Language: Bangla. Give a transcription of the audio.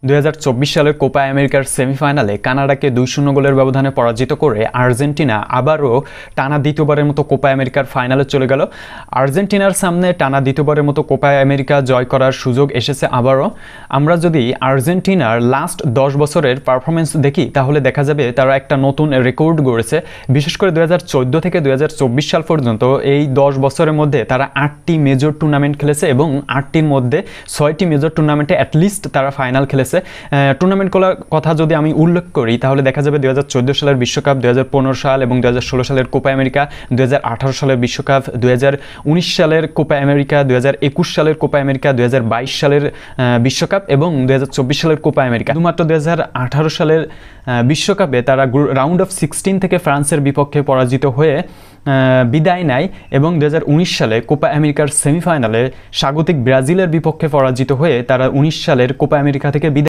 2024 সালের কোপা আমেরিকার সেমিফাইনালে কানাডাকে 2-0 গোলের ব্যবধানে পরাজিত করে আর্জেন্টিনা আবারও টানা দ্বিতীয়বারের মতো কোপা আমেরিকার ফাইনালে চলে গেল। আর্জেন্টিনার সামনে টানা দ্বিতীয়বারের মতো কোপা আমেরিকা জয় করার সুযোগ এসেছে আবারও। আমরা যদি আর্জেন্টিনার লাস্ট 10 বছরের পারফরমেন্স দেখি তাহলে দেখা যাবে তারা একটা নতুন রেকর্ড গড়েছে। বিশেষ করে 2014 থেকে 2024 সাল পর্যন্ত এই 10 বছরের মধ্যে তারা 8টি মেজর টুর্নামেন্ট খেলেছে এবং 8টির মধ্যে 6টি মেজর টুর্নামেন্টে অ্যাটলিস্ট তারা ফাইনাল খেলেছে। টুর্নামেন্টগুলোর কথা যদি আমি উল্লেখ করি তাহলে দেখা যাবে 2014 সালের বিশ্বকাপ, 2015 সাল এবং 2016 সালের কোপা আমেরিকা, 2018 সালের বিশ্বকাপ, 2019 সালের কোপা আমেরিকা, 2021 সালের কোপা আমেরিকা, 2022 সালের বিশ্বকাপ এবং 2024 সালের কোপা আমেরিকা। শুধুমাত্র 2018 সালের বিশ্বকাপে তারা রাউন্ড অফ 16 থেকে ফ্রান্সের বিপক্ষে পরাজিত হয়ে বিদায় নেয় এবং 2019 সালে কোপা আমেরিকার সেমিফাইনালে স্বাগতিক ব্রাজিলের বিপক্ষে পরাজিত হয়ে তারা 19 সালের কোপা আমেরিকা থেকে বিদায়